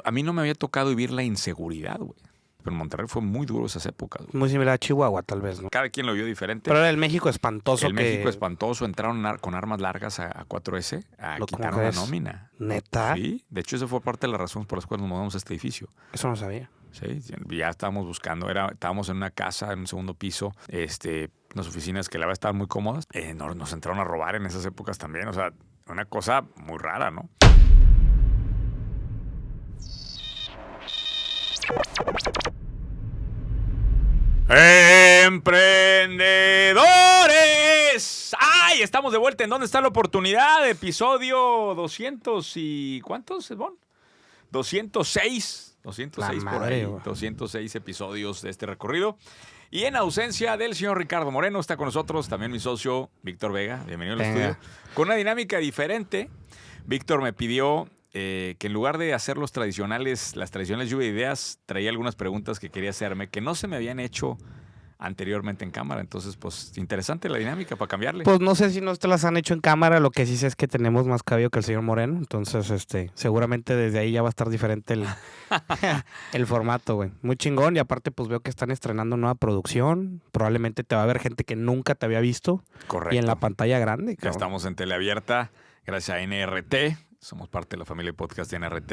a mí no me había tocado vivir la inseguridad, güey. Pero en Monterrey fue muy duro esas épocas, güey. Muy similar a Chihuahua, tal vez, ¿no? Cada quien lo vio diferente. Pero era el México espantoso. El México espantoso. Entraron con armas largas a 4S a quitar una nómina. ¿Neta? Sí. De hecho, esa fue parte de las razones por las cuales nos mudamos a este edificio. Eso no sabía. Sí, ya estábamos buscando. Estábamos en una casa, en un segundo piso, unas oficinas que la verdad estaban muy cómodas. Nos entraron a robar en esas épocas también. O sea, una cosa muy rara, ¿no? ¡Emprendedores! ¡Ay! Estamos de vuelta en ¿Dónde está la oportunidad? Episodio 200 y... ¿Cuántos, Bon? 206. 206 por ahí. 206 episodios de este recorrido. Y en ausencia del señor Ricardo Moreno, está con nosotros también mi socio Víctor Vega. Bienvenido al estudio. Con una dinámica diferente. Víctor me pidió que en lugar de hacer las tradicionales lluvia de ideas, traía algunas preguntas que quería hacerme que no se me habían hecho anteriormente en cámara. Entonces, pues, interesante la dinámica para cambiarle. Pues no sé si no te las han hecho en cámara. Lo que sí sé es que tenemos más cabello que el señor Moreno. Entonces, seguramente desde ahí ya va a estar diferente el formato, güey. Muy chingón. Y aparte, pues veo que están estrenando nueva producción. Probablemente te va a ver gente que nunca te había visto. Correcto. Y en la pantalla grande, cabrón. Ya estamos en teleabierta, gracias a NRT. Somos parte de la familia de podcast de NRT.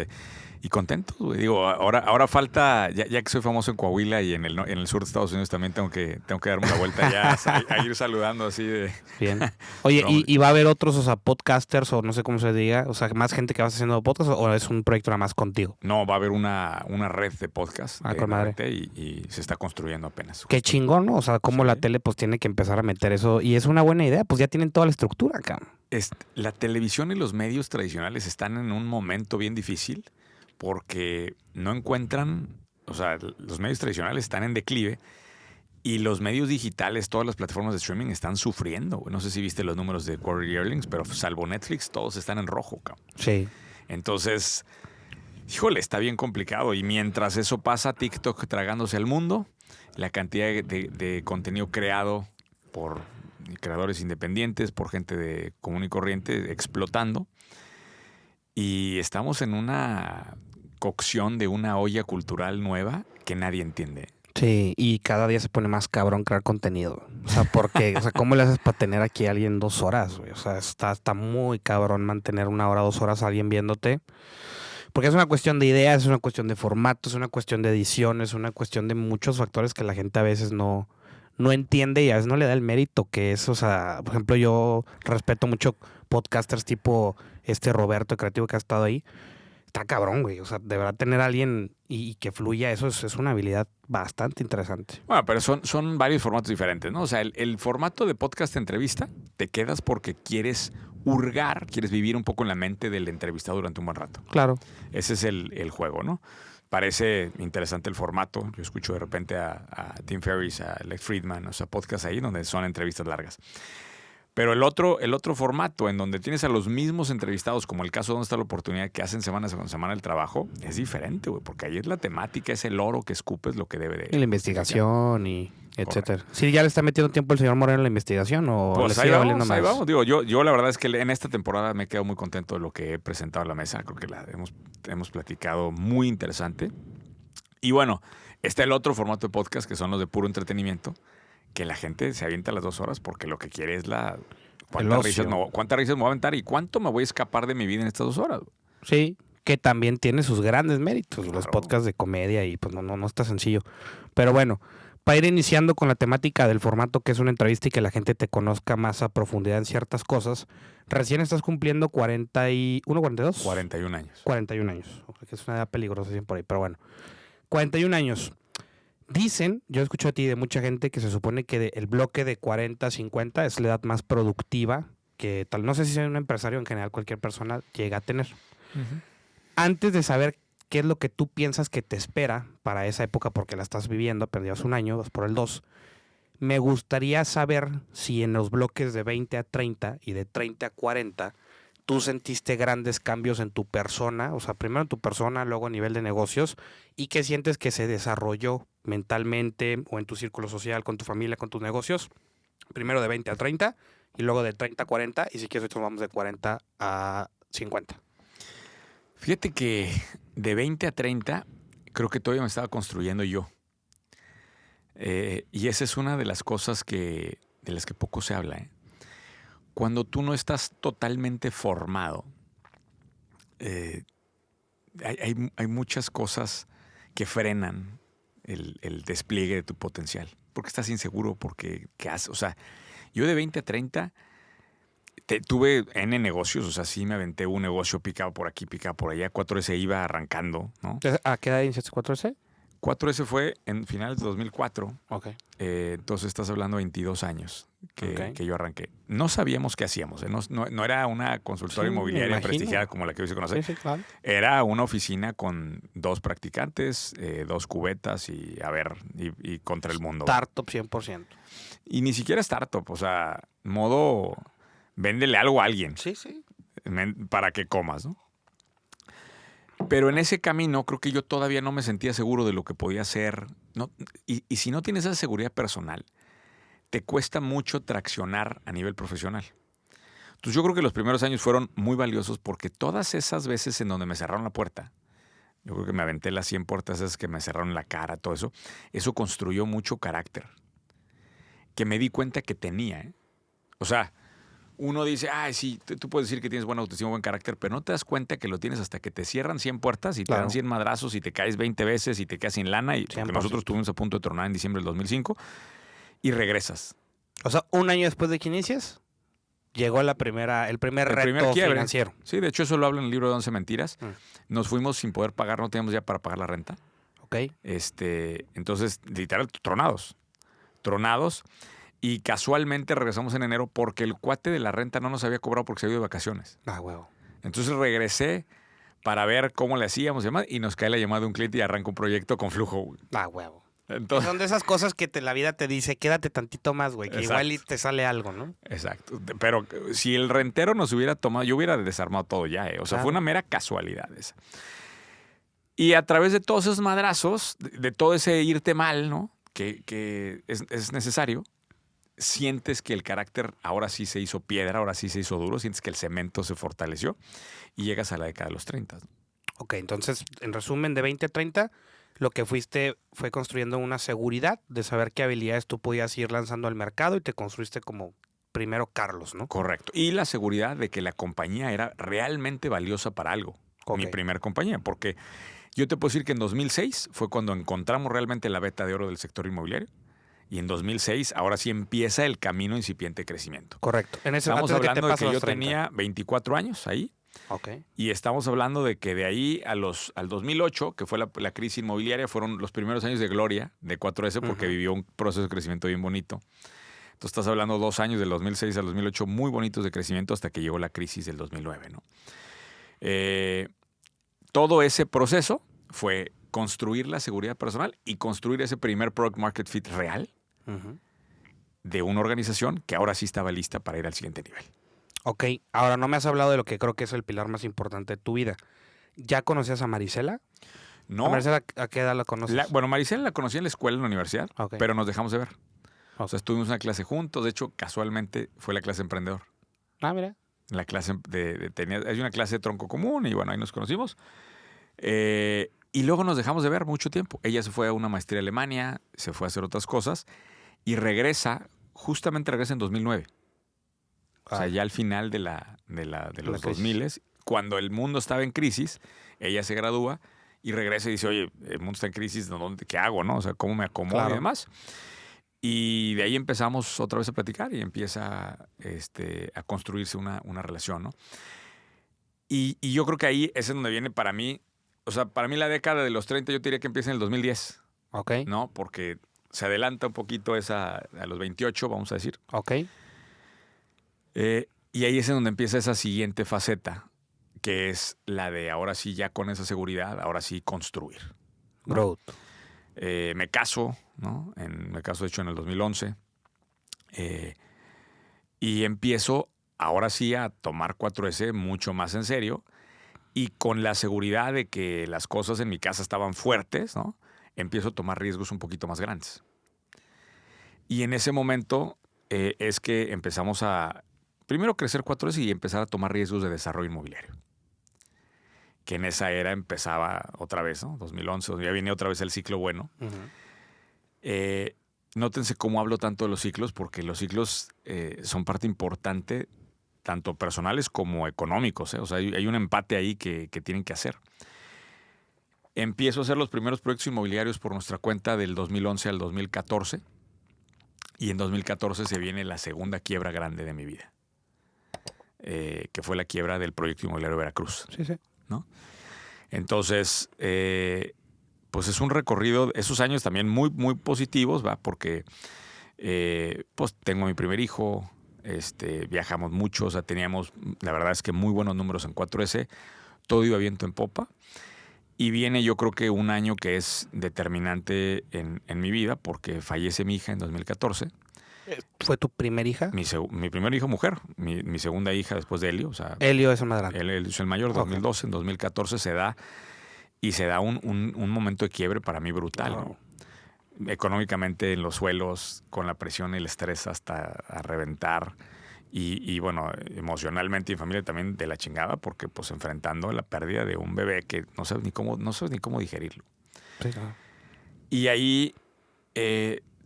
Y contentos, güey. Digo, ahora falta, ya que soy famoso en Coahuila y en el sur de Estados Unidos también tengo que darme una vuelta ya a ir saludando así de... Bien. Oye, ¿y va a haber otros, podcasters o no sé cómo se diga? O sea, ¿más gente que vas haciendo podcast o es un proyecto nada más contigo? No, va a haber una red de podcast de con NRT madre. y se está construyendo apenas. Qué chingón, ¿no? O sea, cómo la tele pues tiene que empezar a meter eso. Y es una buena idea, pues ya tienen toda la estructura acá. La televisión y los medios tradicionales están en un momento bien difícil porque no encuentran, o sea, los medios tradicionales están en declive y los medios digitales, todas las plataformas de streaming están sufriendo. No sé si viste los números de Quarterly Earnings, pero salvo Netflix, todos están en rojo, cabrón. Sí. Entonces, híjole, está bien complicado. Y mientras eso pasa, TikTok tragándose al mundo, la cantidad de contenido creado por creadores independientes, por gente de común y corriente, explotando. Y estamos en una cocción de una olla cultural nueva que nadie entiende. Sí, y cada día se pone más cabrón crear contenido. O sea, porque, ¿cómo le haces para tener aquí a alguien 2 horas, güey? O sea, está muy cabrón mantener 1 hora, 2 horas a alguien viéndote. Porque es una cuestión de ideas, es una cuestión de formato, es una cuestión de edición, es una cuestión de muchos factores que la gente a veces no entiende y a veces no le da el mérito que es. O sea, por ejemplo, yo respeto mucho podcasters tipo Roberto, creativo, que ha estado ahí. Está cabrón, güey. O sea, de verdad tener a alguien y que fluya, eso es una habilidad bastante interesante. Bueno, pero son varios formatos diferentes, ¿no? O sea, el formato de podcast entrevista, te quedas porque quieres hurgar, quieres vivir un poco en la mente del entrevistado durante un buen rato. Claro. Ese es el juego, ¿no? Parece interesante el formato. Yo escucho de repente a Tim Ferriss, a Lex Friedman, o sea, podcasts ahí donde son entrevistas largas. Pero el otro formato, en donde tienes a los mismos entrevistados, como el caso de ¿Dónde está la oportunidad?, que hacen semana con semana el trabajo, es diferente, güey, porque ahí es la temática, es el oro que escupes lo que debe de... Y la investigación y etcétera. ¿Sí ya le está metiendo tiempo el señor Moreno en la investigación o pues le sigue valiendo más? Ahí vamos. Digo, yo la verdad es que en esta temporada me he quedado muy contento de lo que he presentado a la mesa. Creo que hemos platicado muy interesante. Y bueno, está el otro formato de podcast, que son los de puro entretenimiento, que la gente se avienta las 2 horas porque lo que quiere es ¿cuántas risas me voy a aventar y cuánto me voy a escapar de mi vida en estas 2 horas? Sí, que también tiene sus grandes méritos, claro. Los podcasts de comedia y pues no está sencillo. Pero bueno, para ir iniciando con la temática del formato que es una entrevista y que la gente te conozca más a profundidad en ciertas cosas, recién estás cumpliendo 41, 42? 41 años. 41 años, que es una edad peligrosa por ahí, pero bueno. 41 años. Dicen, yo escucho a ti de mucha gente que se supone que el bloque de 40 a 50 es la edad más productiva que tal. No sé si soy un empresario, en general cualquier persona llega a tener. Uh-huh. Antes de saber qué es lo que tú piensas que te espera para esa época, porque la estás viviendo, perdías 1 año, 2 por el 2, me gustaría saber si en los bloques de 20 a 30 y de 30 a 40 tú sentiste grandes cambios en tu persona, o sea, primero en tu persona, luego a nivel de negocios, y qué sientes que se desarrolló mentalmente o en tu círculo social, con tu familia, con tus negocios, primero de 20 a 30 y luego de 30 a 40, y si quieres, ahorita vamos de 40 a 50. Fíjate que de 20 a 30, creo que todavía me estaba construyendo yo. Y esa es una de las cosas de las que poco se habla. Cuando tú no estás totalmente formado, hay muchas cosas que frenan el despliegue de tu potencial. Porque estás inseguro, porque ¿qué haces? O sea, yo de 20 a 30 tuve N negocios, o sea, sí me aventé un negocio picado por aquí, picado por allá. 4S iba arrancando, ¿no? ¿A qué edad iniciaste 4S? 4S fue en finales de 2004. Ok. Entonces estás hablando de 22 años que Ok. yo arranqué. No sabíamos qué hacíamos. No era una consultora Sí, me inmobiliaria imagino. prestigiada como la que hoy se conoce. Sí, claro. Era una oficina con 2 practicantes, 2 cubetas y contra el mundo. Startup 100%. Y ni siquiera startup, o sea, modo véndele algo a alguien Sí, sí. para que comas, ¿no? Pero en ese camino creo que yo todavía no me sentía seguro de lo que podía hacer. ¿No? Y si no tienes esa seguridad personal, te cuesta mucho traccionar a nivel profesional. Entonces yo creo que los primeros años fueron muy valiosos porque todas esas veces en donde me cerraron la puerta, yo creo que me aventé las 100 puertas esas que me cerraron la cara, todo eso construyó mucho carácter. Que me di cuenta que tenía. O sea, uno dice, sí, tú puedes decir que tienes buena autoestima, buen carácter, pero no te das cuenta que lo tienes hasta que te cierran 100 puertas y te dan 100 madrazos y te caes 20 veces y te quedas sin lana. Porque nosotros estuvimos a punto de tronar en diciembre del 2005 y regresas. O sea, un año después de que inicias, llegó el primer reto financiero. Sí, de hecho eso lo hablo en el libro de 11 Mentiras. Nos fuimos sin poder pagar, no teníamos ya para pagar la renta. Ok. Entonces, literal, tronados. Y casualmente regresamos en enero porque el cuate de la renta no nos había cobrado porque se había ido de vacaciones. Huevo. Entonces regresé para ver cómo le hacíamos y nos cae la llamada de un cliente y arranca un proyecto con flujo. Huevo. Entonces, son de esas cosas que la vida te dice, quédate tantito más, güey, que igual y te sale algo, ¿no? Exacto. Pero si el rentero nos hubiera tomado, yo hubiera desarmado todo ya. O sea, fue una mera casualidad esa. Y a través de todos esos madrazos, de todo ese irte mal, ¿no? Que es necesario, sientes que el carácter ahora sí se hizo piedra, ahora sí se hizo duro, sientes que el cemento se fortaleció y llegas a la década de los 30. Ok, entonces, en resumen, de 20 a 30, lo que fuiste fue construyendo una seguridad de saber qué habilidades tú podías ir lanzando al mercado y te construiste como primero Carlos, ¿no? Correcto. Y la seguridad de que la compañía era realmente valiosa para algo. Mi primer compañía, porque yo te puedo decir que en 2006 fue cuando encontramos realmente la veta de oro del sector inmobiliario. Y en 2006, ahora sí empieza el camino incipiente de crecimiento. Correcto. Estamos hablando de que yo tenía 24 años ahí. Okay. Y estamos hablando de que de ahí al 2008, que fue la crisis inmobiliaria, fueron los primeros años de gloria de 4S porque vivió un proceso de crecimiento bien bonito. Entonces estás hablando 2 años, del 2006 al 2008, muy bonitos de crecimiento hasta que llegó la crisis del 2009, ¿no? Todo ese proceso fue construir la seguridad personal y construir ese primer product market fit real de una organización que ahora sí estaba lista para ir al siguiente nivel. Ok, ahora no me has hablado de lo que creo que es el pilar más importante de tu vida. ¿Ya conocías a Marisela? No. ¿A Marisela a qué edad la conoces? Marisela la conocí en la escuela, en la universidad, pero nos dejamos de ver. O sea, estuvimos una clase juntos. De hecho, casualmente fue la clase emprendedor. Mira. La clase hay una clase de tronco común y bueno, ahí nos conocimos. Y luego nos dejamos de ver mucho tiempo. Ella se fue a una maestría a Alemania, se fue a hacer otras cosas y justamente regresa en 2009. O sea, ya al final de los 2000, cuando el mundo estaba en crisis, ella se gradúa y regresa y dice, oye, el mundo está en crisis, ¿qué hago? ¿No? O sea, ¿cómo me acomodo y demás? Y de ahí empezamos otra vez a platicar y empieza a construirse una relación, ¿no? Y yo creo que ahí es donde viene para mí, o sea, para mí la década de los 30 yo diría que empieza en el 2010. Ok. ¿No? Porque se adelanta un poquito a los 28, vamos a decir. Ok. Y ahí es en donde empieza esa siguiente faceta, que es la de ahora sí, ya con esa seguridad, ahora sí construir, ¿no? Growth. Me caso, ¿no? Me caso, de hecho, en el 2011. Y empiezo ahora sí a tomar 4S mucho más en serio y con la seguridad de que las cosas en mi casa estaban fuertes, ¿no? Empiezo a tomar riesgos un poquito más grandes. Y en ese momento es que empezamos a primero crecer 4S y empezar a tomar riesgos de desarrollo inmobiliario. que en esa era empezaba otra vez, ¿no? 2011, ya viene otra vez el ciclo bueno. Nótense cómo hablo tanto de los ciclos, porque los ciclos son parte importante, tanto personales como económicos, ¿eh? O sea, hay un empate ahí que tienen que hacer. Empiezo a hacer los primeros proyectos inmobiliarios por nuestra cuenta del 2011 al 2014. Y en 2014 se viene la segunda quiebra grande de mi vida, que fue la quiebra del proyecto inmobiliario Veracruz. Sí, sí. ¿No? Entonces, pues es un recorrido, esos años también muy, muy positivos, ¿va? Porque pues tengo a mi primer hijo, viajamos mucho, o sea, teníamos, la verdad es que muy buenos números en 4S, todo iba viento en popa. Y viene yo creo que un año que es determinante en mi vida, porque fallece mi hija en 2014. ¿Fue tu primera hija? Mi primera hija mujer, mi segunda hija después de Helio. O sea, Helio es el más grande. Él es el mayor, 2012, en 2014 se da, y se da un momento de quiebre para mí brutal. Wow. ¿No? Económicamente en los suelos, con la presión y el estrés hasta a reventar. Y bueno, emocionalmente y en familia también de la chingada, porque pues enfrentando la pérdida de un bebé que no sabes ni cómo digerirlo. Sí, claro. Y ahí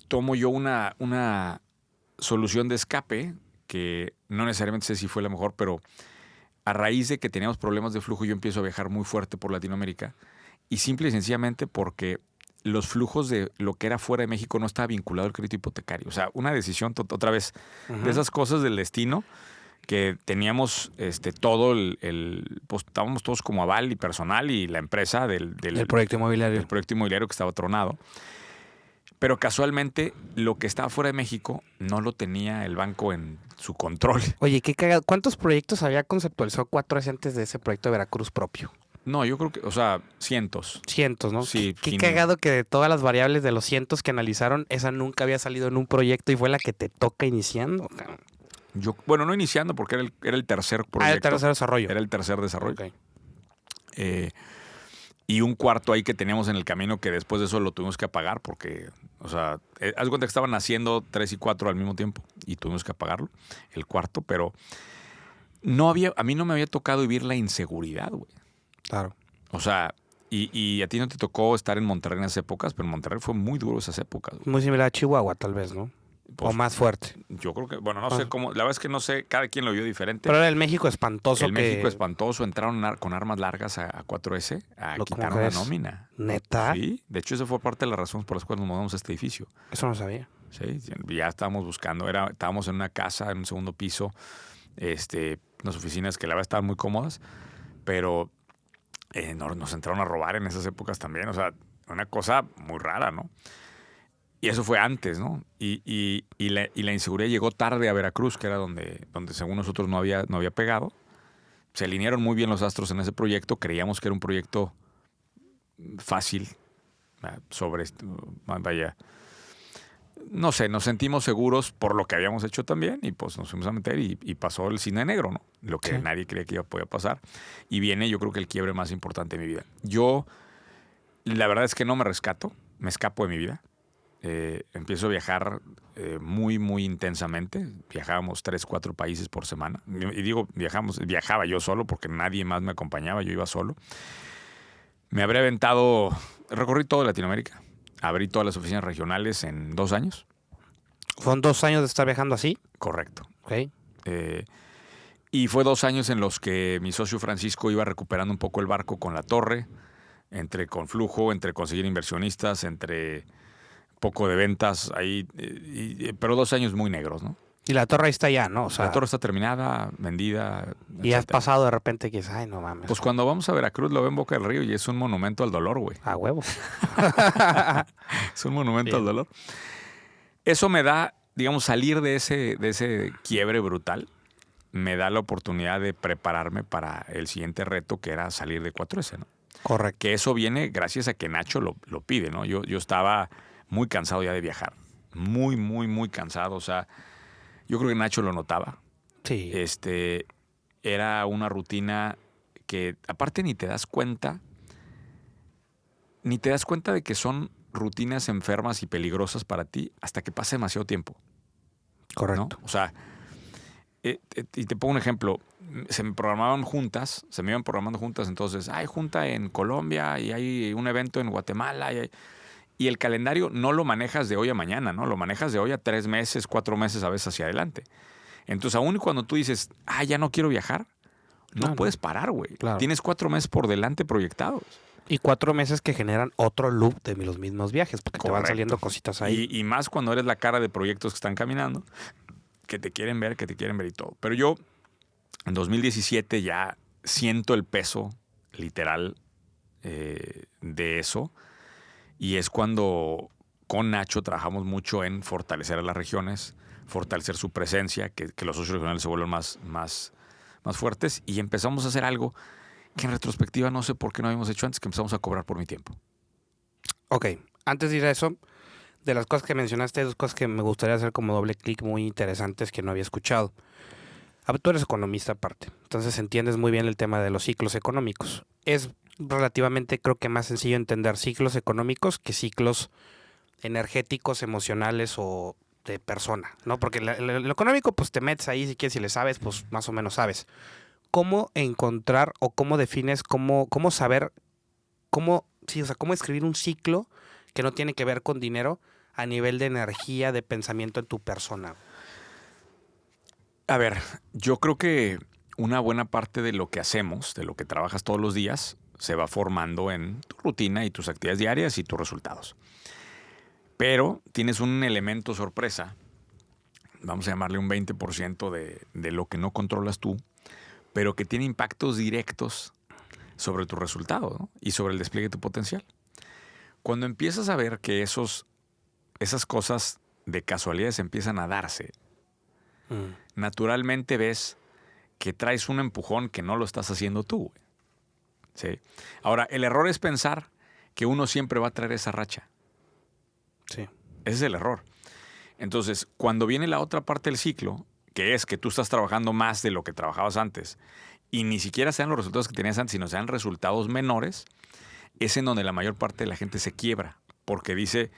tomo yo una solución de escape que no necesariamente sé si fue la mejor, pero a raíz de que teníamos problemas de flujo, yo empiezo a viajar muy fuerte por Latinoamérica, y simple y sencillamente porque los flujos de lo que era fuera de México no estaba vinculado al crédito hipotecario. O sea, una decisión otra vez de esas cosas del destino, que teníamos todo pues estábamos todos como aval y personal y la empresa del proyecto inmobiliario. Del proyecto inmobiliario que estaba tronado. Pero casualmente lo que estaba fuera de México no lo tenía el banco en su control. Oye, qué cagado. ¿Cuántos proyectos había conceptualizado 4S antes de ese proyecto de Veracruz propio? No, yo creo que, o sea, cientos. Cientos, ¿no? Sí. Qué cagado que de todas las variables de los cientos que analizaron, esa nunca había salido en un proyecto y fue la que te toca iniciando. Bueno, no iniciando porque era el tercer proyecto. El tercer desarrollo. Era el tercer desarrollo. Okay. Y un cuarto ahí que teníamos en el camino que después de eso lo tuvimos que apagar porque, o sea, haz cuenta que estaban haciendo 3 y 4 al mismo tiempo y tuvimos que apagarlo, el cuarto, pero a mí no me había tocado vivir la inseguridad, güey. Claro. O sea, y a ti no te tocó estar en Monterrey en esas épocas, pero en Monterrey fue muy duro esas épocas, güey. Muy similar a Chihuahua, tal vez, ¿no? Pues, o más fuerte. Yo creo que, bueno, no sé cómo, la verdad es que no sé, cada quien lo vio diferente. Pero era el México espantoso. México espantoso, entraron con armas largas a 4S a quitar una nómina. ¿Neta? Sí, de hecho esa fue parte de las razones por las cuales nos mudamos a este edificio. Eso no sabía. Sí, ya estábamos buscando, estábamos en una casa, en un segundo piso, unas oficinas que la verdad estaban muy cómodas, pero nos entraron a robar en esas épocas también, o sea, una cosa muy rara, ¿no? Y eso fue antes, ¿no? Y la inseguridad llegó tarde a Veracruz, que era donde según nosotros no había pegado. Se alinearon muy bien los astros en ese proyecto. Creíamos que era un proyecto fácil. Vaya. No sé, nos sentimos seguros por lo que habíamos hecho también y pues nos fuimos a meter y pasó el cine negro, ¿no? Lo que nadie creía que podía pasar. Y viene, yo creo que el quiebre más importante de mi vida. Yo, la verdad es que no me rescato, me escapo de mi vida. Empiezo a viajar muy, muy intensamente. Viajábamos 3, 4 países por semana. Y digo, viajaba yo solo porque nadie más me acompañaba, yo iba solo. Me habré aventado, recorrí toda Latinoamérica. Abrí todas las oficinas regionales en 2 años. ¿Fueron 2 años de estar viajando así? Correcto. Ok. Y fue 2 años en los que mi socio Francisco iba recuperando un poco el barco con la torre, con flujo, entre conseguir inversionistas, entre poco de ventas ahí, pero 2 años muy negros, ¿no? Y la torre ahí está ya, ¿no? O sea, la torre está terminada, vendida. Y has pasado de repente que dices, ay, no mames. Pues cuando vamos a Veracruz lo ven Boca del Río y es un monumento al dolor, güey. A huevo. Es un monumento al dolor. Eso me da, digamos, salir de ese quiebre brutal, me da la oportunidad de prepararme para el siguiente reto, que era salir de 4S, ¿no? Correcto. Que eso viene gracias a que Nacho lo pide, ¿no? Yo estaba muy cansado ya de viajar. Muy, muy, muy cansado. O sea, yo creo que Nacho lo notaba. Sí. Era una rutina que aparte ni te das cuenta de que son rutinas enfermas y peligrosas para ti hasta que pasa demasiado tiempo. Correcto. ¿No? O sea, y te pongo un ejemplo. Se me iban programando juntas. Entonces, hay junta en Colombia y hay un evento en Guatemala. Y el calendario no lo manejas de hoy a mañana, ¿no? Lo manejas de hoy a 3 meses, 4 meses a veces hacia adelante. Entonces, aún cuando tú dices, ya no quiero viajar, no puedes parar, güey. Claro. Tienes 4 meses por delante proyectados. Y 4 meses que generan otro loop de los mismos viajes, porque te van saliendo cositas ahí. Y más cuando eres la cara de proyectos que están caminando, que te quieren ver y todo. Pero yo, en 2017, ya siento el peso literal de eso. Y es cuando con Nacho trabajamos mucho en fortalecer a las regiones, fortalecer su presencia, que los socios regionales se vuelvan más fuertes. Y empezamos a hacer algo que en retrospectiva no sé por qué no habíamos hecho antes, que empezamos a cobrar por mi tiempo. Ok, antes de ir a eso, de las cosas que mencionaste, hay 2 cosas que me gustaría hacer como doble clic muy interesantes que no había escuchado. A ver, tú eres economista aparte, entonces entiendes muy bien el tema de los ciclos económicos. Es relativamente, creo que más sencillo entender ciclos económicos que ciclos energéticos, emocionales o de persona, ¿no? Porque lo económico, pues te metes ahí si quieres, si le sabes, pues más o menos sabes. ¿Cómo encontrar o cómo defines, cómo saber, cómo escribir un ciclo que no tiene que ver con dinero a nivel de energía, de pensamiento en tu persona? A ver, yo creo que una buena parte de lo que hacemos, de lo que trabajas todos los días, se va formando en tu rutina y tus actividades diarias y tus resultados. Pero tienes un elemento sorpresa, vamos a llamarle un 20% de lo que no controlas tú, pero que tiene impactos directos sobre tu resultado, ¿no? Y sobre el despliegue de tu potencial. Cuando empiezas a ver que esas cosas de casualidades empiezan a darse, naturalmente ves que traes un empujón que no lo estás haciendo tú. ¿Sí? Ahora, el error es pensar que uno siempre va a traer esa racha. Sí. Ese es el error. Entonces, cuando viene la otra parte del ciclo, que es que tú estás trabajando más de lo que trabajabas antes y ni siquiera sean los resultados que tenías antes, sino sean resultados menores, es en donde la mayor parte de la gente se quiebra porque dice,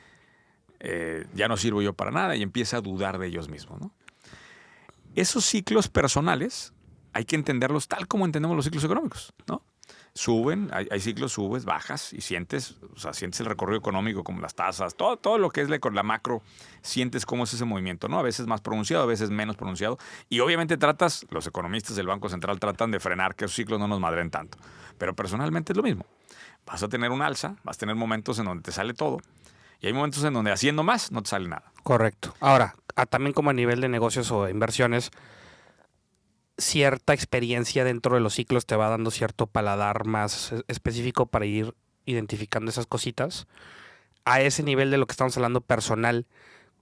ya no sirvo yo para nada y empieza a dudar de ellos mismos, ¿no? Esos ciclos personales hay que entenderlos tal como entendemos los ciclos económicos, ¿no? Suben, hay ciclos, subes, bajas y sientes el recorrido económico como las tasas, todo lo que es la macro, sientes cómo es ese movimiento, ¿no? A veces más pronunciado, a veces menos pronunciado. Y obviamente los economistas del Banco Central tratan de frenar que esos ciclos no nos madren tanto. Pero personalmente es lo mismo. Vas a tener un alza, vas a tener momentos en donde te sale todo y hay momentos en donde haciendo más no te sale nada. Correcto. Ahora, también como a nivel de negocios o inversiones, cierta experiencia dentro de los ciclos te va dando cierto paladar más específico para ir identificando esas cositas. A ese nivel de lo que estamos hablando personal,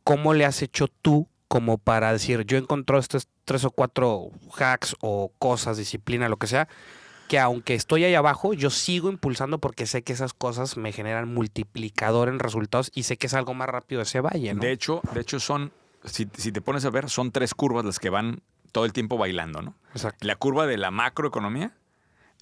¿cómo le has hecho tú como para decir, yo he encontrado estos 3 o 4 hacks o cosas, disciplina, lo que sea, que aunque estoy ahí abajo, yo sigo impulsando porque sé que esas cosas me generan multiplicador en resultados y sé que es algo más rápido ese valle, ¿no? De hecho son, si te pones a ver, son 3 curvas las que van todo el tiempo bailando, ¿no? Exacto. La curva de la macroeconomía,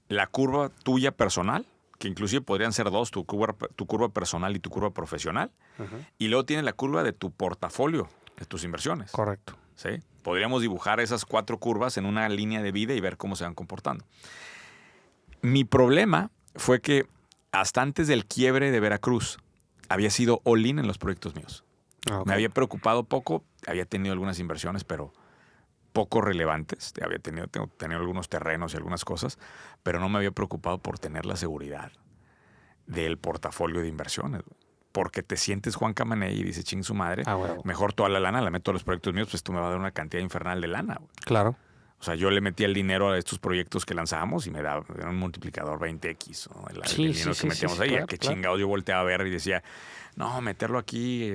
la curva tuya personal, que inclusive podrían ser 2, tu curva personal y tu curva profesional. Uh-huh. Y luego tienes la curva de tu portafolio, de tus inversiones. Correcto. ¿Sí? Podríamos dibujar esas 4 curvas en una línea de vida y ver cómo se van comportando. Mi problema fue que hasta antes del quiebre de Veracruz había sido all-in en los proyectos míos. Okay. Me había preocupado poco, había tenido algunas inversiones, pero poco relevantes. Había tenido algunos terrenos y algunas cosas, pero no me había preocupado por tener la seguridad del portafolio de inversiones. Porque te sientes Juan Camaney y dices, ching su madre, bueno, mejor toda la lana la meto a los proyectos míos, pues esto me va a dar una cantidad infernal de lana. Güey. Claro. O sea, yo le metía el dinero a estos proyectos que lanzábamos y me daba un multiplicador 20x, ¿no? El dinero que metíamos ahí. Claro, qué chingados yo volteaba a ver y decía, no, meterlo aquí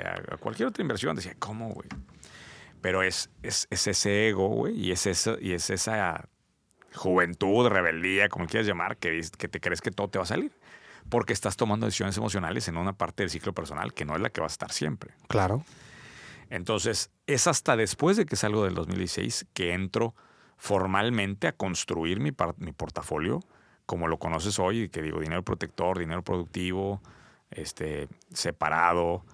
a cualquier otra inversión. Decía, ¿cómo, güey? Pero es ese ego, güey, y es esa juventud, rebeldía, como quieras llamar, que te crees que todo te va a salir. Porque estás tomando decisiones emocionales en una parte del ciclo personal que no es la que va a estar siempre. Claro. Entonces, es hasta después de que salgo del 2016 que entro formalmente a construir mi portafolio como lo conoces hoy, que digo dinero protector, dinero productivo, separado,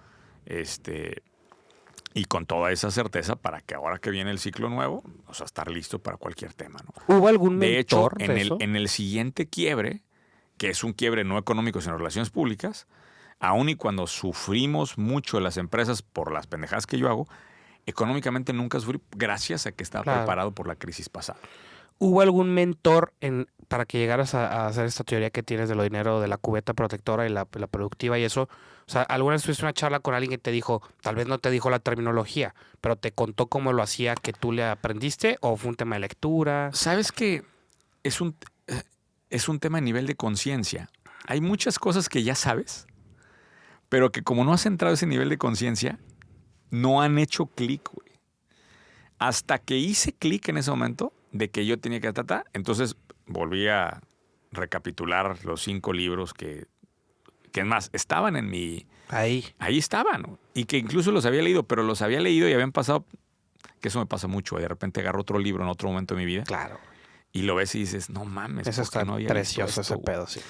Y con toda esa certeza para que ahora que viene el ciclo nuevo, o sea, estar listo para cualquier tema, ¿no? ¿Hubo algún De hecho, mentor de eso? en el siguiente quiebre, que es un quiebre no económico, sino relaciones públicas, aun y cuando sufrimos mucho las empresas por las pendejadas que yo hago, económicamente nunca sufrí gracias a que estaba Claro. preparado por la crisis pasada. ¿Hubo algún mentor para que llegaras a hacer esta teoría que tienes de lo dinero, de la cubeta protectora y la productiva y eso? O sea, ¿alguna vez tuviste una charla con alguien que te dijo, tal vez no te dijo la terminología, pero te contó cómo lo hacía que tú le aprendiste o fue un tema de lectura? ¿Sabes que es un tema a nivel de conciencia? Hay muchas cosas que ya sabes, pero que como no has entrado a ese nivel de conciencia, no han hecho clic, güey. Hasta que hice clic en ese momento de que yo tenía que tratar, entonces volví a recapitular los 5 libros que es más, estaban en mi... Ahí. Ahí estaban, ¿no? Y que incluso los había leído, pero los había leído y habían pasado, que eso me pasa mucho, de repente agarro otro libro en otro momento de mi vida Claro. y lo ves y dices, no mames, Eso ¿por qué está no había precioso visto esto, ese pedo, sí.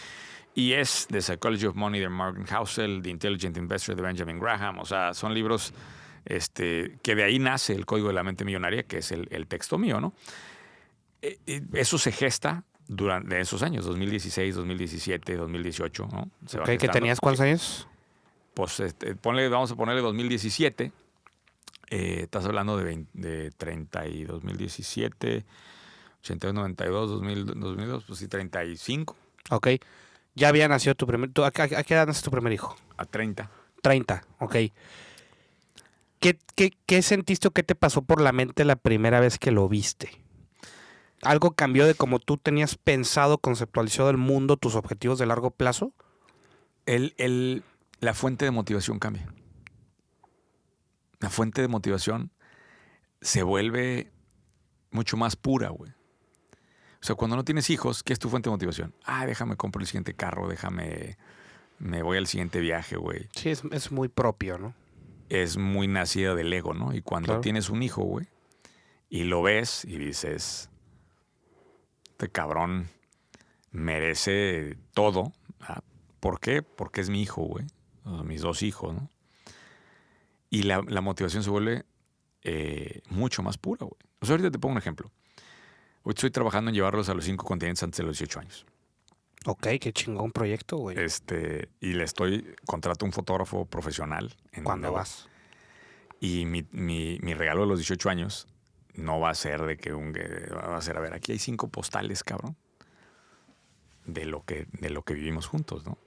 Y es The Psychology of Money de Morgan Housel, The Intelligent Investor de Benjamin Graham. O sea, son libros que de ahí nace el Código de la Mente Millonaria, que es el texto mío, ¿no? Eso se gesta durante esos años, 2016, 2017, 2018, ¿no? Se va ¿Que gestando. tenías cuántos años? Pues vamos a ponerle 2017. Estás hablando de 30 y 2017, 82, 92, 2002, pues sí, 35. Ok. Ya había nacido tu primer... ¿A qué edad nace tu primer hijo? A 30. 30, ok. ¿Qué sentiste o qué te pasó por la mente la primera vez que lo viste? ¿Algo cambió de cómo tú tenías pensado, conceptualizado el mundo, tus objetivos de largo plazo? La fuente de motivación cambia. La fuente de motivación se vuelve mucho más pura, güey. O sea, cuando no tienes hijos, ¿qué es tu fuente de motivación? Déjame comprar el siguiente carro, me voy al siguiente viaje, güey. Sí, es muy propio, ¿no? Es muy nacida del ego, ¿no? Y cuando Claro. tienes un hijo, güey, y lo ves y dices, este cabrón merece todo. ¿Por qué? Porque es mi hijo, güey. O mis 2 hijos, ¿no? Y la motivación se vuelve mucho más pura, güey. O sea, ahorita te pongo un ejemplo. Hoy estoy trabajando en llevarlos a los 5 continentes antes de los 18 años. Ok, qué chingón proyecto, güey. Y contrato un fotógrafo profesional. ¿Cuándo vas? Y mi regalo de los 18 años no va a ser va a ser, a ver, aquí hay 5 postales, cabrón, de lo que vivimos juntos, ¿no?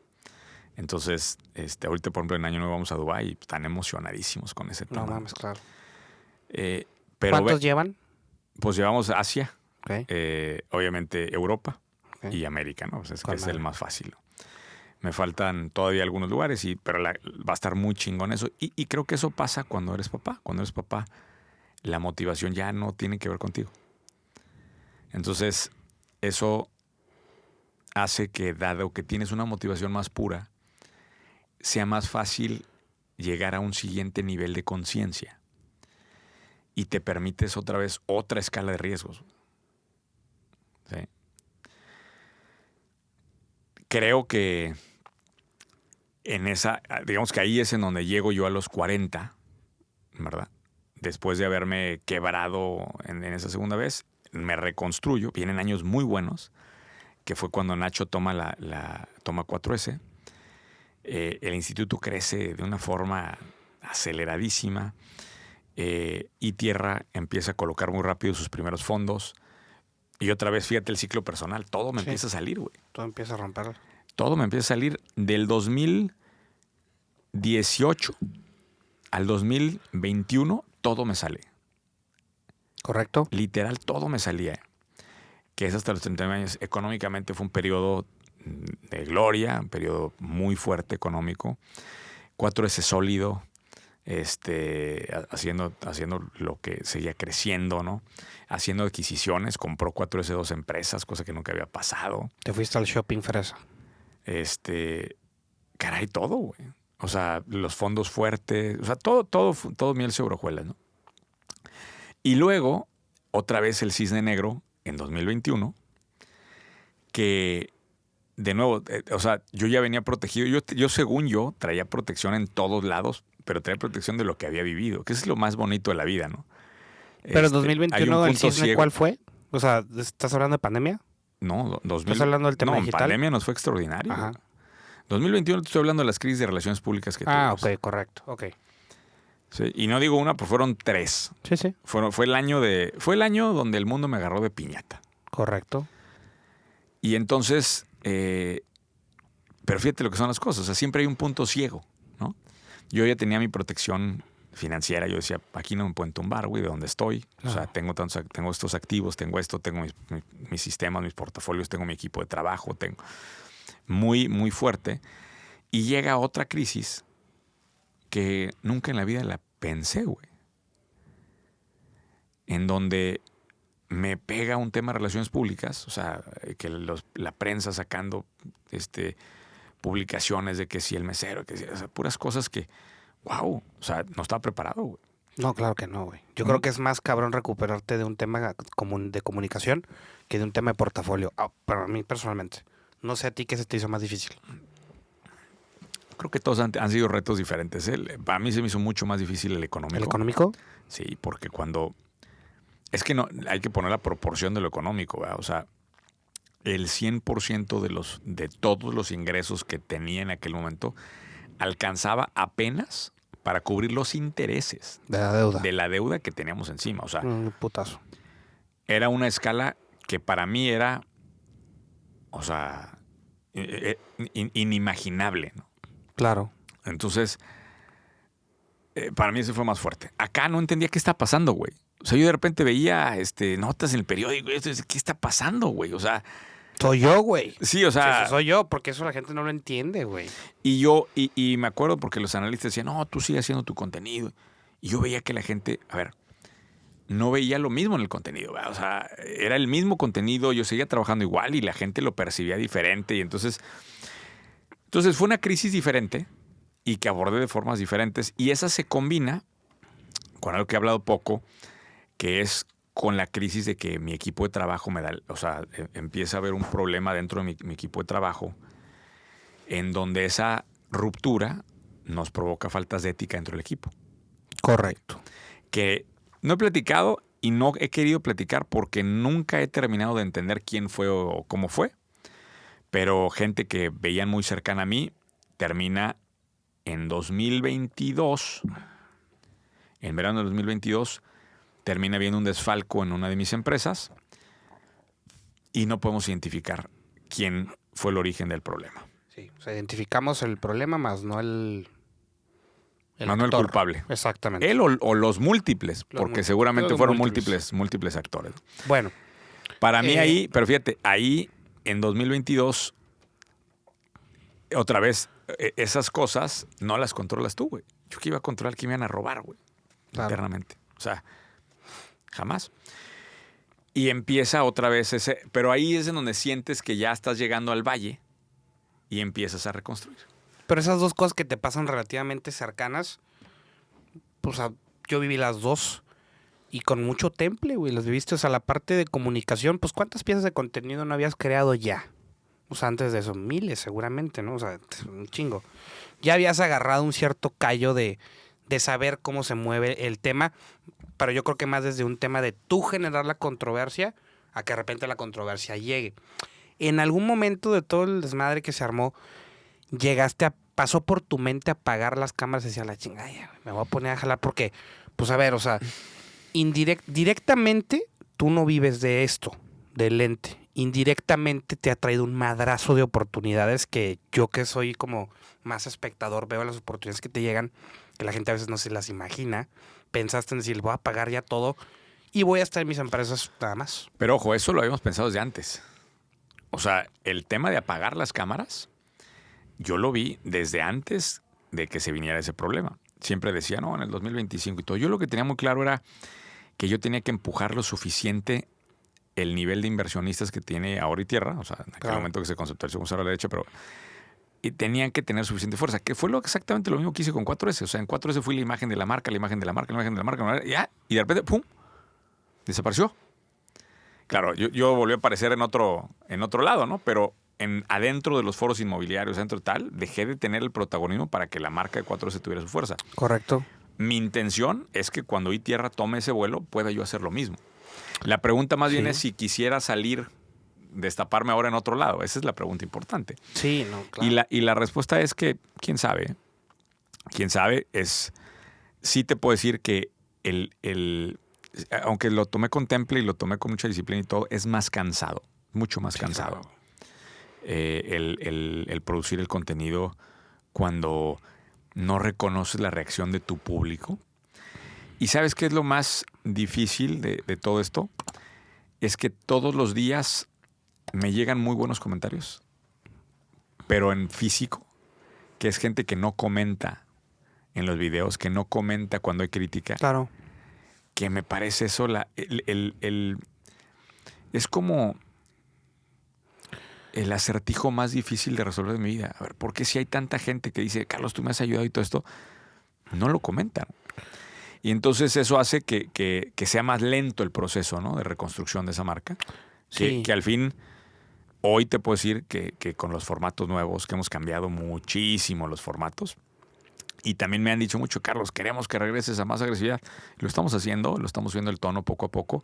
Entonces, ahorita, por ejemplo, en Año Nuevo vamos a Dubái y están emocionadísimos con ese tema. No mames, claro. Pero ¿Cuántos llevan? Pues llevamos Asia, Okay. obviamente Europa Okay. y América, ¿no? Pues que es madre. el más fácil, ¿no? Me faltan todavía algunos lugares, pero va a estar muy chingón eso. Y creo que eso pasa cuando eres papá. Cuando eres papá, la motivación ya no tiene que ver contigo. Entonces, eso hace que, dado que tienes una motivación más pura, sea más fácil llegar a un siguiente nivel de conciencia. Y te permites otra vez otra escala de riesgos. ¿Sí? Creo que digamos que ahí es en donde llego yo a los 40, ¿verdad? Después de haberme quebrado en esa segunda vez, me reconstruyo. Vienen años muy buenos, que fue cuando Nacho toma toma 4S. El instituto crece de una forma aceleradísima. Y Tierra empieza a colocar muy rápido sus primeros fondos. Y otra vez, fíjate el ciclo personal. Todo me empieza a salir, güey. Todo empieza a romper. Todo me empieza a salir del 2018 al 2021. Todo me sale. ¿Correcto? Literal, todo me salía. Que es hasta los 39 años. Económicamente fue un periodo de gloria, un periodo muy fuerte económico. 4S sólido. Haciendo lo que seguía creciendo, ¿no? Haciendo adquisiciones, compró 4S2 empresas, cosa que nunca había pasado. Te fuiste al shopping fresa. Caray, todo, güey. O sea, los fondos fuertes, o sea, todo miel sobre hojuelas, ¿no? Y luego, otra vez el cisne negro en 2021, que de nuevo, o sea, yo ya venía protegido. Yo según yo, traía protección en todos lados, pero traía protección de lo que había vivido, que es lo más bonito de la vida, ¿no? Pero en 2021 el cisne, ciego. ¿cuál fue? O sea, ¿estás hablando de pandemia? No, ¿Estás hablando del tema digital? Pandemia nos fue extraordinario. Ajá. 2021 te estoy hablando de las crisis de relaciones públicas que tuvimos. Ok, correcto, ok. Sí, y no digo una, pues fueron 3. Sí. Fue el año donde el mundo me agarró de piñata. Correcto. Y entonces, pero fíjate lo que son las cosas, o sea, siempre hay un punto ciego, ¿no? Yo ya tenía mi protección financiera, yo decía, aquí no me pueden tumbar, güey, de donde estoy. O sea, tengo estos activos, tengo esto, tengo mis sistemas, mis portafolios, tengo mi equipo de trabajo, tengo muy, muy fuerte. Y llega otra crisis que nunca en la vida la pensé, güey. En donde me pega un tema de relaciones públicas, o sea, que la prensa sacando publicaciones de que si el mesero, que si, o sea, puras cosas que, wow, o sea, no estaba preparado, güey. No, claro que no, güey. Yo creo que es más cabrón recuperarte de un tema de comunicación que de un tema de portafolio. Para mí personalmente. No sé a ti qué se te hizo más difícil. Creo que todos han sido retos diferentes. Para mí se me hizo mucho más difícil el económico. ¿El económico? Sí, porque cuando... Es que no hay que poner la proporción de lo económico, ¿verdad? O sea, el 100% de todos los ingresos que tenía en aquel momento alcanzaba apenas para cubrir los intereses de la deuda. De la deuda que teníamos encima. O sea, un putazo. Era una escala que para mí era, o sea, inimaginable, ¿no? Claro. Entonces, para mí ese fue más fuerte. Acá no entendía qué está pasando, güey. O sea, yo de repente veía notas en el periódico y esto, ¿qué está pasando, güey? O sea... Soy yo, güey. Sí, o sea... Sí, soy yo, porque eso la gente no lo entiende, güey. Y yo, y me acuerdo porque los analistas decían, no, tú sigues haciendo tu contenido. Y yo veía que la gente, a ver, no veía lo mismo en el contenido, ¿verdad? O sea, era el mismo contenido, yo seguía trabajando igual y la gente lo percibía diferente. Y entonces fue una crisis diferente y que abordé de formas diferentes. Y esa se combina con algo que he hablado poco, que es con la crisis de que mi equipo de trabajo empieza a haber un problema dentro de mi equipo de trabajo, en donde esa ruptura nos provoca faltas de ética dentro del equipo. Correcto. Que no he platicado y no he querido platicar porque nunca he terminado de entender quién fue o cómo fue, pero gente que veían muy cercana a mí termina en 2022, en verano de 2022, termina viendo un desfalco en una de mis empresas y no podemos identificar quién fue el origen del problema. Sí, o sea, identificamos el problema más no el culpable. Exactamente. Él o los múltiples, porque seguramente fueron múltiples actores. Bueno. Para mí ahí, pero fíjate, ahí en 2022, otra vez, esas cosas no las controlas tú, güey. Yo que iba a controlar que me iban a robar, güey. Claro. Internamente. O sea, jamás. Y empieza otra vez pero ahí es en donde sientes que ya estás llegando al valle y empiezas a reconstruir. Pero esas dos cosas que te pasan relativamente cercanas, pues yo viví las dos y con mucho temple, güey, las viviste. O sea, la parte de comunicación, pues ¿cuántas piezas de contenido no habías creado ya? O sea, antes de eso, miles seguramente, ¿no? O sea, un chingo. Ya habías agarrado un cierto callo de saber cómo se mueve el tema, pero yo creo que más desde un tema de tú generar la controversia a que de repente la controversia llegue. En algún momento de todo el desmadre que se armó, pasó por tu mente apagar las cámaras y decía, la chingada, me voy a poner a jalar porque, pues a ver, o sea, directamente tú no vives de esto, del lente. Indirectamente te ha traído un madrazo de oportunidades que yo que soy como más espectador veo las oportunidades que te llegan, que la gente a veces no se las imagina. Pensaste en decir, voy a pagar ya todo y voy a estar en mis empresas nada más. Pero ojo, eso lo habíamos pensado desde antes. O sea, el tema de apagar las cámaras, yo lo vi desde antes de que se viniera ese problema. Siempre decía, no, en el 2025 y todo. Yo lo que tenía muy claro era que yo tenía que empujar lo suficiente el nivel de inversionistas que tiene Ahora y Tierra, o sea, en aquel momento que se conceptualizó como a la derecha, pero y tenían que tener suficiente fuerza, que fue exactamente lo mismo que hice con 4S. O sea, en 4S fui la imagen de la marca, y de repente, ¡pum!, desapareció. Claro, yo volví a aparecer en otro lado, ¿no? Pero adentro de los foros inmobiliarios, dentro de tal, dejé de tener el protagonismo para que la marca de 4S tuviera su fuerza. Correcto. Mi intención es que cuando iTierra tome ese vuelo, pueda yo hacer lo mismo. La pregunta más bien es si quisiera salir, destaparme ahora en otro lado. Esa es la pregunta importante. Sí, no, claro. Y la respuesta es que, quién sabe. Quién sabe, sí te puedo decir que aunque lo tomé con temple y lo tomé con mucha disciplina y todo, es más cansado, mucho más cansado. Claro. El producir el contenido cuando no reconoces la reacción de tu público. ¿Y sabes qué es lo más difícil de todo esto? Es que todos los días me llegan muy buenos comentarios, pero en físico, que es gente que no comenta en los videos, que no comenta cuando hay crítica. Claro. Que me parece eso, es como el acertijo más difícil de resolver de mi vida. A ver, ¿por qué si hay tanta gente que dice, Carlos, tú me has ayudado y todo esto? No lo comentan. Y entonces eso hace que sea más lento el proceso, ¿no?, de reconstrucción de esa marca. Sí. Que al fin, hoy te puedo decir que con los formatos nuevos, que hemos cambiado muchísimo los formatos, y también me han dicho mucho, Carlos, queremos que regreses a más agresividad. Lo estamos haciendo, lo estamos viendo el tono poco a poco,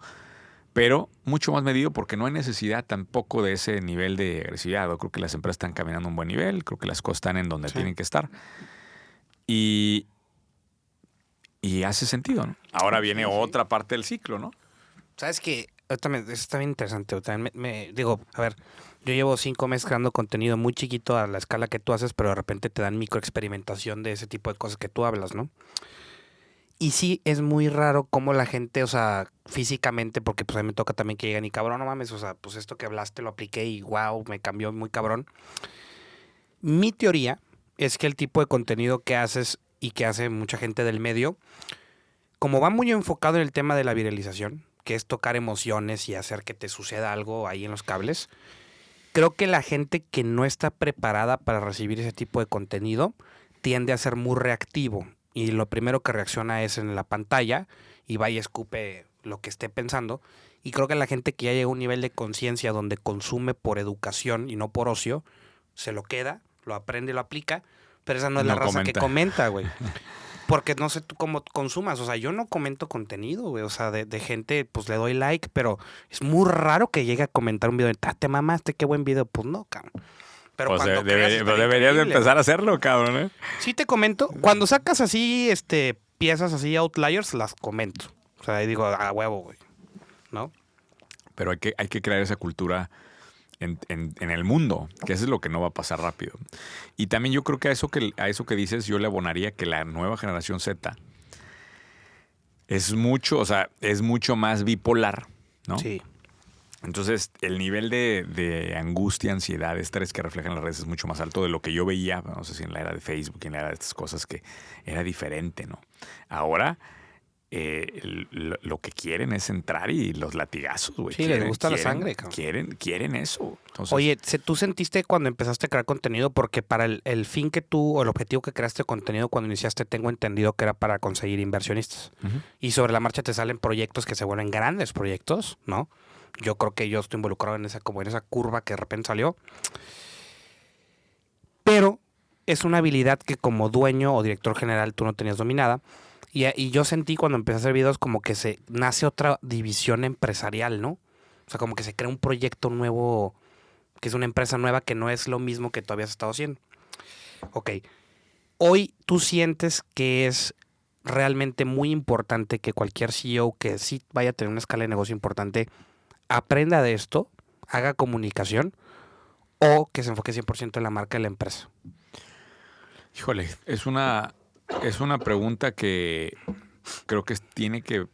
pero mucho más medido porque no hay necesidad tampoco de ese nivel de agresividad. Yo creo que las empresas están caminando a un buen nivel, creo que las cosas están en donde tienen que estar. Y hace sentido, ¿no? Ahora viene otra parte del ciclo, ¿no? ¿Sabes qué? Eso está bien interesante. También digo, a ver, yo llevo 5 meses creando contenido muy chiquito a la escala que tú haces, pero de repente te dan microexperimentación de ese tipo de cosas que tú hablas, ¿no? Y sí, es muy raro cómo la gente, o sea, físicamente, porque pues a mí me toca también que llegan y cabrón, no mames, o sea, pues esto que hablaste lo apliqué y wow, me cambió muy cabrón. Mi teoría es que el tipo de contenido que haces y que hace mucha gente del medio, como va muy enfocado en el tema de la viralización, que es tocar emociones y hacer que te suceda algo ahí en los cables, creo que la gente que no está preparada para recibir ese tipo de contenido tiende a ser muy reactivo. Y lo primero que reacciona es en la pantalla y va y escupe lo que esté pensando. Y creo que la gente que ya llega a un nivel de conciencia donde consume por educación y no por ocio, se lo queda, lo aprende y lo aplica, pero esa no es la raza que comenta, güey. Porque no sé tú cómo consumas. O sea, yo no comento contenido, güey. O sea, de gente, pues le doy like, pero es muy raro que llegue a comentar un video de, te mamaste, qué buen video. Pues no, cabrón. Pero pues cuando deberías de empezar a hacerlo, cabrón, ¿eh? Sí te comento. Cuando sacas así, piezas así, outliers, las comento. O sea, ahí digo, a huevo, güey. ¿No? Pero hay que crear esa cultura en el mundo, que eso es lo que no va a pasar rápido. Y también yo creo que a eso que dices, yo le abonaría que la nueva generación Z es mucho más bipolar, ¿no? Sí. Entonces, el nivel de angustia, ansiedad, estrés que reflejan las redes es mucho más alto de lo que yo veía, no sé si en la era de Facebook, en la era de estas cosas, que era diferente, ¿no? Ahora, lo que quieren es entrar y los latigazos, güey. Sí, les gusta la sangre, cabrón. Quieren eso. Entonces, oye, ¿tú sentiste cuando empezaste a crear contenido? Porque para el fin que tú, o el objetivo que creaste contenido cuando iniciaste, tengo entendido que era para conseguir inversionistas. Y sobre la marcha te salen proyectos que se vuelven grandes proyectos, ¿no? Yo creo que yo estoy involucrado en esa curva que de repente salió. Pero es una habilidad que como dueño o director general tú no tenías dominada. Y yo sentí cuando empecé a hacer videos como que se nace otra división empresarial, ¿no? O sea, como que se crea un proyecto nuevo, que es una empresa nueva que no es lo mismo que tú habías estado haciendo. Ok. Hoy tú sientes que es realmente muy importante que cualquier CEO que sí vaya a tener una escala de negocio importante aprenda de esto, haga comunicación o que se enfoque 100% en la marca de la empresa. Híjole, es una pregunta que creo que tiene que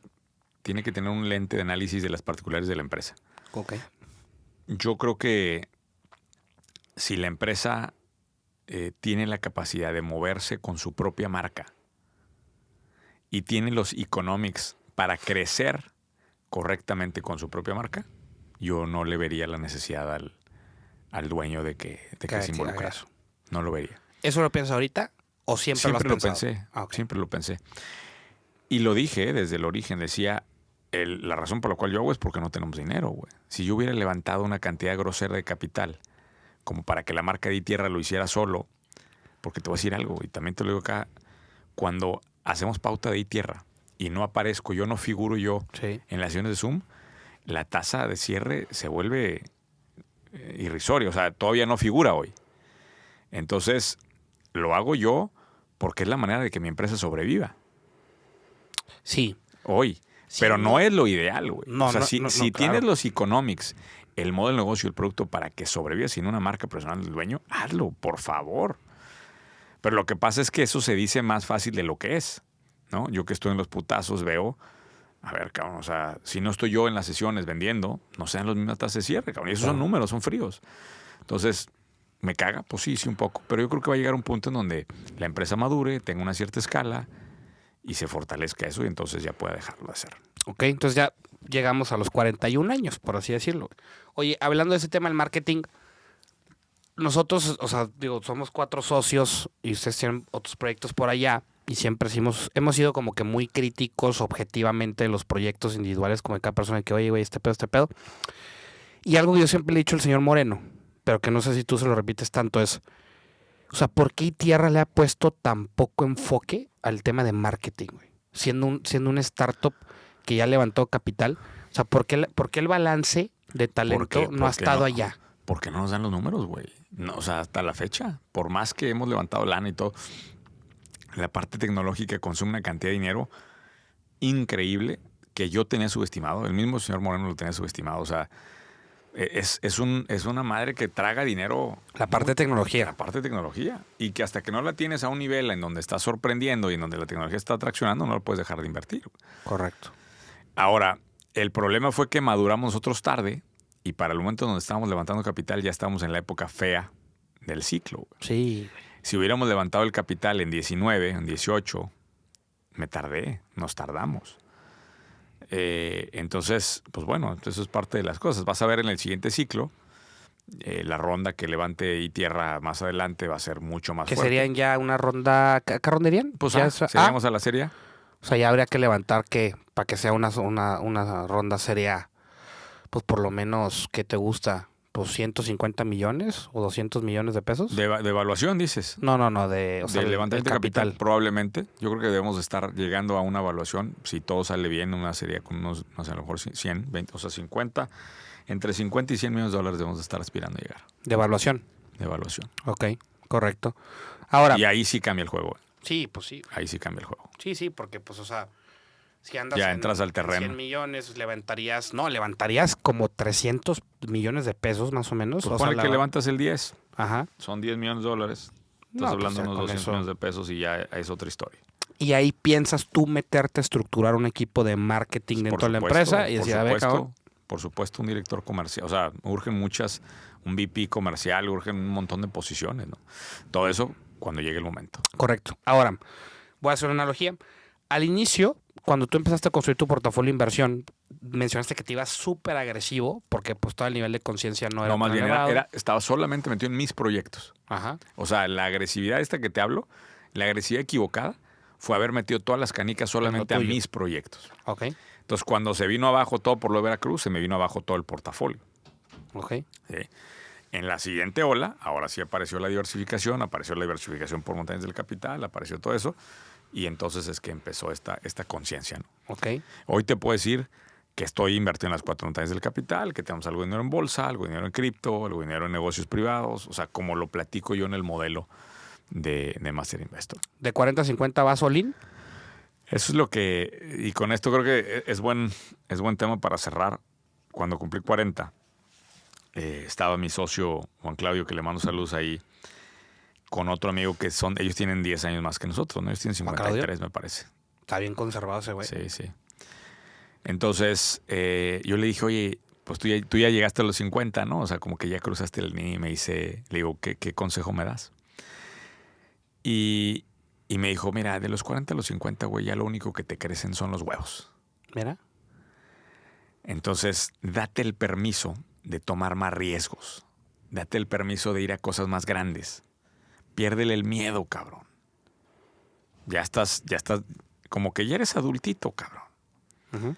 tener un lente de análisis de las particulares de la empresa. Ok. Yo creo que si la empresa tiene la capacidad de moverse con su propia marca y tiene los economics para crecer correctamente con su propia marca, yo no le vería la necesidad al dueño de que se involucrara. No lo vería. ¿Eso lo piensas ahorita o siempre lo has pensado? Pensé. Okay. Siempre lo pensé. Y lo dije desde el origen. Decía, la razón por la cual yo hago es porque no tenemos dinero, güey. Si yo hubiera levantado una cantidad grosera de capital como para que la marca de iTierra lo hiciera solo. Porque te voy a decir algo, y también te lo digo acá, cuando hacemos pauta de iTierra y no aparezco, yo no figuro yo en las sesiones de Zoom, la tasa de cierre se vuelve irrisoria, o sea, todavía no figura hoy. Entonces, lo hago yo porque es la manera de que mi empresa sobreviva. Sí. Hoy. Sí, pero no es lo ideal, güey. No, o sea, no, si claro. tienes los economics, el modelo de negocio, el producto para que sobreviva sin una marca personal del dueño, hazlo, por favor. Pero lo que pasa es que eso se dice más fácil de lo que es, ¿no? Yo que estoy en los putazos veo, a ver, cabrón, o sea, si no estoy yo en las sesiones vendiendo, no sean las mismas tasas de cierre, cabrón. Y esos son números, son fríos. Entonces, ¿me caga? Pues sí, un poco. Pero yo creo que va a llegar un punto en donde la empresa madure, tenga una cierta escala y se fortalezca eso y entonces ya pueda dejarlo de hacer. Ok, entonces ya llegamos a los 41 años, por así decirlo. Oye, hablando de ese tema del marketing, nosotros, o sea, digo, somos 4 socios y ustedes tienen otros proyectos por allá y siempre hemos sido como que muy críticos objetivamente de los proyectos individuales, como de cada persona que, oye, güey, este pedo. Y algo que yo siempre le he dicho al señor Moreno, pero que no sé si tú se lo repites tanto, es, o sea, ¿por qué iTierra le ha puesto tan poco enfoque al tema de marketing, güey? Siendo un startup que ya levantó capital, o sea, ¿por qué el balance de talento no ha estado allá? Porque no nos dan los números, güey. No, o sea, hasta la fecha, por más que hemos levantado lana y todo, la parte tecnológica consume una cantidad de dinero increíble que yo tenía subestimado. El mismo señor Moreno lo tenía subestimado. O sea, es una madre que traga dinero. La parte de tecnología. La parte de tecnología. Y que hasta que no la tienes a un nivel en donde está sorprendiendo y en donde la tecnología está traccionando, no lo puedes dejar de invertir. Correcto. Ahora, el problema fue que maduramos nosotros tarde y para el momento donde estábamos levantando capital ya estábamos en la época fea del ciclo. Sí. Si hubiéramos levantado el capital en 19, en 18, nos tardamos. Entonces, pues bueno, eso es parte de las cosas. Vas a ver en el siguiente ciclo, la ronda que levante iTierra más adelante va a ser mucho más fuerte. ¿Que serían ya una ronda? ¿Qué rondarían? Pues seríamos a la Serie A. O sea, ya habría que levantar que para que sea una ronda Serie A, pues por lo menos, ¿qué te gusta? Pues 150 millones o 200 millones de pesos. ¿De evaluación, dices? No, de levantamiento de capital, probablemente. Yo creo que debemos estar llegando a una evaluación, si todo sale bien, una serie con unos, no sé, a lo mejor 100, 20, o sea, 50, entre 50 y 100 millones de dólares debemos de estar aspirando a llegar. ¿De evaluación? De evaluación. Ok, correcto. Ahora, y ahí sí cambia el juego. Sí, pues sí. Ahí sí cambia el juego. Sí, porque pues, o sea, si andas ya entras al terreno. 100 millones, levantarías como 300 millones de pesos más o menos. Pues ponle que levantas el 10. Ajá. Son 10 millones de dólares. Estás hablando de unos 200 millones de pesos y ya es otra historia. Y ahí piensas tú meterte a estructurar un equipo de marketing dentro de la empresa y decir, por supuesto, un director comercial. O sea, urgen un VP comercial, urgen un montón de posiciones, ¿no? Todo eso cuando llegue el momento. Correcto. Ahora, voy a hacer una analogía. Al inicio, cuando tú empezaste a construir tu portafolio de inversión, mencionaste que te ibas súper agresivo porque pues todo el nivel de conciencia no era. No, más bien estaba solamente metido en mis proyectos. Ajá. O sea, la agresividad esta que te hablo, la agresividad equivocada, fue haber metido todas las canicas solamente a mis proyectos. Ok. Entonces, cuando se vino abajo todo por lo de Veracruz, se me vino abajo todo el portafolio. Ok. Sí. En la siguiente ola, ahora sí apareció la diversificación por montañas del capital, apareció todo eso. Y entonces es que empezó esta conciencia, ¿no? Ok. Hoy te puedo decir que estoy invertido en las 4 montañas del capital, que tenemos algo de dinero en bolsa, algo de dinero en cripto, algo de dinero en negocios privados, o sea, como lo platico yo en el modelo de Master Investor. ¿De 40 a 50 vas all-in? Eso es lo que, y con esto creo que es buen tema para cerrar. Cuando cumplí 40, estaba mi socio Juan Claudio, que le mando saludos ahí, con otro amigo que ellos tienen 10 años más que nosotros, ¿no? Ellos tienen 53, me parece. Está bien conservado ese güey. Sí. Entonces, yo le dije, oye, pues tú ya llegaste a los 50, ¿no? O sea, como que ya cruzaste el línea y me dice, le digo, ¿qué consejo me das? Y me dijo, mira, de los 40 a los 50, güey, ya lo único que te crecen son los huevos. Mira. Entonces, date el permiso de tomar más riesgos. Date el permiso de ir a cosas más grandes. Piérdele el miedo, cabrón. Ya estás, como que ya eres adultito, cabrón. Uh-huh.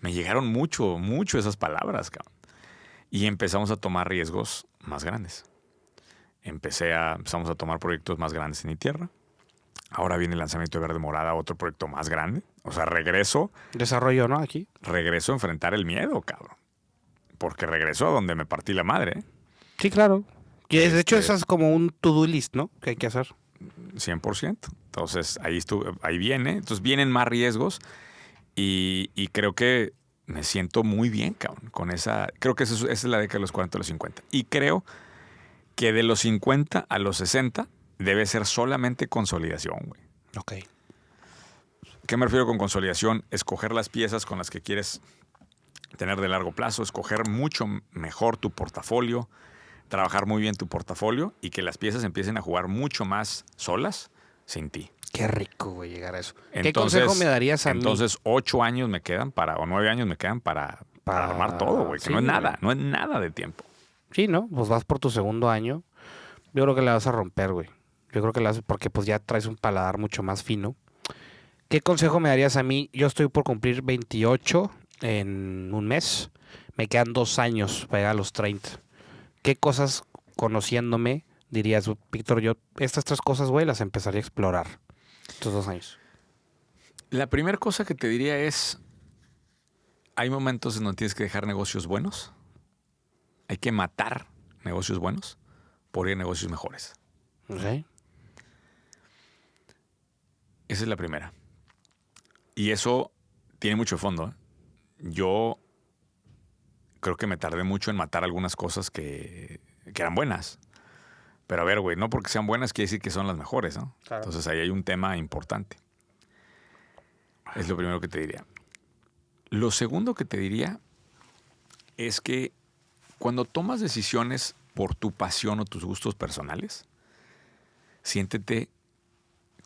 Me llegaron mucho esas palabras, cabrón. Y empezamos a tomar riesgos más grandes. empezamos a tomar proyectos más grandes en mi tierra. Ahora viene el lanzamiento de Verde Morada, otro proyecto más grande. O sea, regreso. Desarrollo, ¿no? Aquí. Regreso a enfrentar el miedo, cabrón. Porque regreso a donde me partí la madre. Sí, claro. Y de hecho, eso es como un to-do list, ¿no? Que hay que hacer. 100%. Entonces, ahí viene. Entonces, vienen más riesgos. Y creo que me siento muy bien, cabrón, con esa. Creo que esa es la década de los 40 a los 50. Y creo que de los 50 a los 60 debe ser solamente consolidación, güey. Ok. ¿Qué me refiero con consolidación? Escoger las piezas con las que quieres tener de largo plazo, escoger mucho mejor tu portafolio, trabajar muy bien tu portafolio y que las piezas empiecen a jugar mucho más solas sin ti. Qué rico, güey, llegar a eso. Entonces, ¿qué consejo me darías a mí? Entonces, 8 años me quedan o 9 años me quedan para armar todo, güey. Que sí, no es nada de tiempo. Sí, ¿no? Pues vas por tu segundo año. Yo creo que la vas a romper, güey. Yo creo que la vas porque pues ya traes un paladar mucho más fino. ¿Qué consejo me darías a mí? Yo estoy por cumplir 28 en un mes. Me quedan 2 años para llegar a los 30. ¿Qué cosas, conociéndome, dirías, Víctor, yo estas 3 cosas, güey, las empezaría a explorar estos 2 años? La primera cosa que te diría es, hay momentos en donde tienes que dejar negocios buenos. Hay que matar negocios buenos por ir a negocios mejores. ¿Sí? Esa es la primera. Y eso tiene mucho fondo. Yo creo que me tardé mucho en matar algunas cosas que eran buenas. Pero a ver, güey, no porque sean buenas quiere decir que son las mejores, ¿no? Claro. Entonces ahí hay un tema importante. Es lo primero que te diría. Lo segundo que te diría es que cuando tomas decisiones por tu pasión o tus gustos personales, siéntete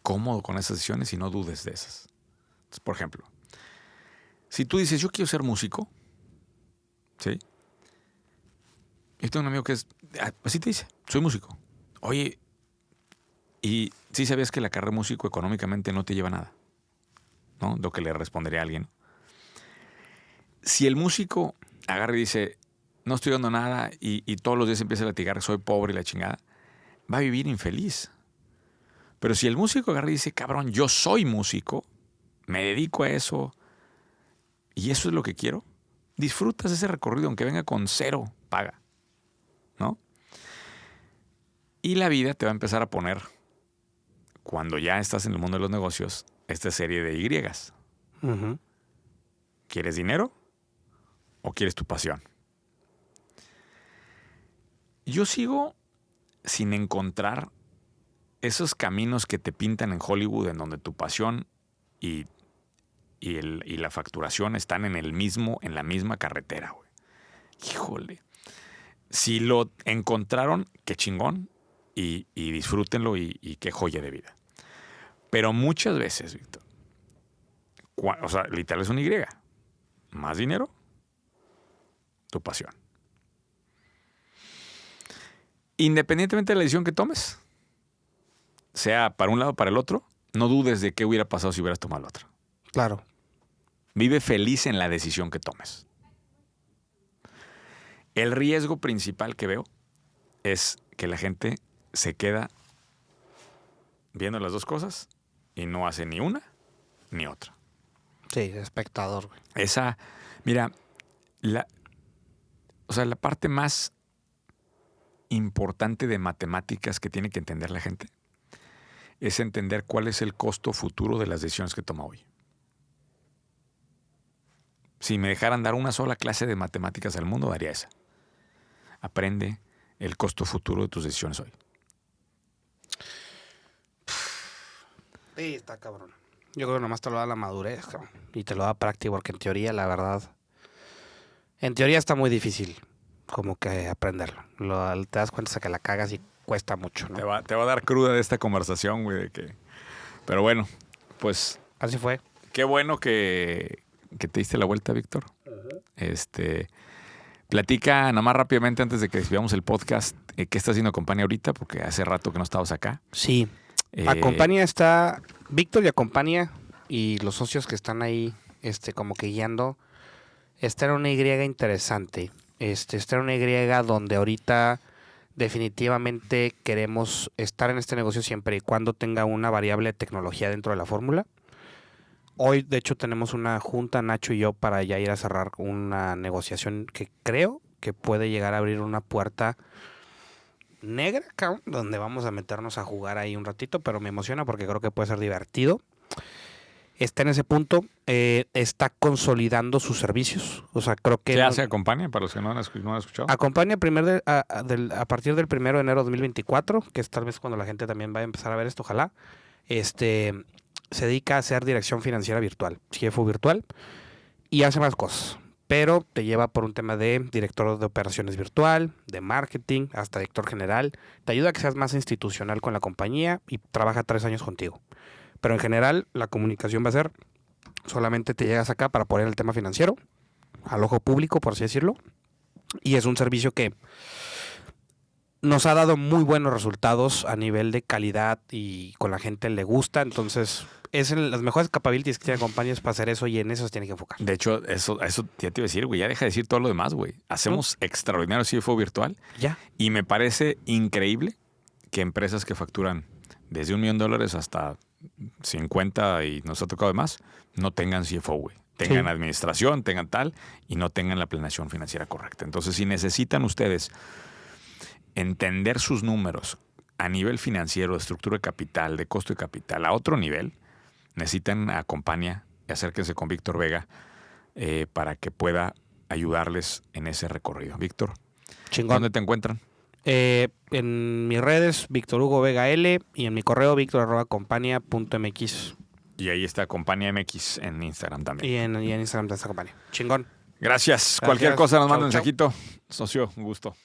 cómodo con esas decisiones y no dudes de esas. Entonces, por ejemplo, si tú dices, yo quiero ser músico, ¿sí? Yo tengo un amigo que así te dice, soy músico. Oye, ¿y sí sabías que la carrera de músico económicamente no te lleva a nada? ¿No? Lo que le respondería a alguien. Si el músico agarra y dice, no estoy dando nada y todos los días empieza a latigar, soy pobre y la chingada, va a vivir infeliz. Pero si el músico agarra y dice, cabrón, yo soy músico, me dedico a eso y eso es lo que quiero, disfrutas ese recorrido aunque venga con 0 paga, ¿no? Y la vida te va a empezar a poner, cuando ya estás en el mundo de los negocios, esta serie de Y's. Uh-huh. ¿Quieres dinero o quieres tu pasión? Yo sigo sin encontrar esos caminos que te pintan en Hollywood en donde tu pasión y la facturación están en la misma carretera, güey. Híjole. Si lo encontraron, qué chingón y disfrútenlo y qué joya de vida. Pero muchas veces, Víctor, o sea, literal es un Y. Más dinero, tu pasión. Independientemente de la decisión que tomes, sea para un lado o para el otro, no dudes de qué hubiera pasado si hubieras tomado la otra. Claro. Vive feliz en la decisión que tomes. El riesgo principal que veo es que la gente se queda viendo las dos cosas y no hace ni una ni otra. Sí, espectador, güey. Mira, la parte más importante de matemáticas que tiene que entender la gente es entender cuál es el costo futuro de las decisiones que toma hoy. Si me dejaran dar una sola clase de matemáticas al mundo, daría esa. Aprende el costo futuro de tus decisiones hoy. Sí, está cabrón. Yo creo que nomás te lo da la madurez, cabrón. Y te lo da práctica, porque en teoría, la verdad, en teoría está muy difícil como que aprenderlo. Te das cuenta de que la cagas y cuesta mucho, ¿no? Te va a dar cruda de esta conversación, güey, de que... Pero bueno, pues... Así fue. Qué bueno que te diste la vuelta, Víctor. Uh-huh. Platica nomás rápidamente antes de que despidamos el podcast, ¿qué está haciendo Acompaña ahorita? Porque hace rato que no estabas acá. Sí. Acompaña está Víctor y Acompaña y los socios que están ahí como que guiando. Está en una Y interesante. Está en una Y donde ahorita definitivamente queremos estar en este negocio siempre y cuando tenga una variable de tecnología dentro de la fórmula. Hoy, de hecho, tenemos una junta, Nacho y yo, para ya ir a cerrar una negociación que creo que puede llegar a abrir una puerta negra, cabrón, donde vamos a meternos a jugar ahí un ratito, pero me emociona porque creo que puede ser divertido. Está en ese punto, está consolidando sus servicios. O sea, creo que... ¿Qué hace Acompania para los que no han escuchado? Acompania a partir del 1 de enero de 2024, que es tal vez cuando la gente también va a empezar a ver esto, ojalá. Se dedica a hacer dirección financiera virtual, CFO virtual, y hace más cosas. Pero te lleva por un tema de director de operaciones virtual, de marketing, hasta director general. Te ayuda a que seas más institucional con la compañía y trabaja 3 años contigo. Pero en general, la comunicación va a ser, solamente te llegas acá para poner el tema financiero, al ojo público, por así decirlo. Y es un servicio que nos ha dado muy buenos resultados a nivel de calidad y con la gente le gusta. Entonces, es las mejores capabilities que tiene compañías para hacer eso y en eso se tiene que enfocar. De hecho, eso ya te iba a decir, güey. Ya deja de decir todo lo demás, güey. Hacemos extraordinario CFO virtual. Ya. Y me parece increíble que empresas que facturan desde $1 millón hasta 50 y nos ha tocado de más, no tengan CFO, güey. Tengan administración, tengan tal, y no tengan la planeación financiera correcta. Entonces, si necesitan ustedes entender sus números a nivel financiero, de estructura de capital, de costo de capital, a otro nivel, necesitan Acompania y acérquense con Víctor Vega para que pueda ayudarles en ese recorrido. Víctor, chingón. ¿Dónde te encuentran? En mis redes, Víctor Hugo Vega L, y en mi correo, victor@acompania.mx. Y ahí está Acompania MX en Instagram también. Y en Instagram de esta compañía. Chingón. Gracias. Gracias. Cualquier cosa nos manda un Chau, mensajito. Socio, un gusto.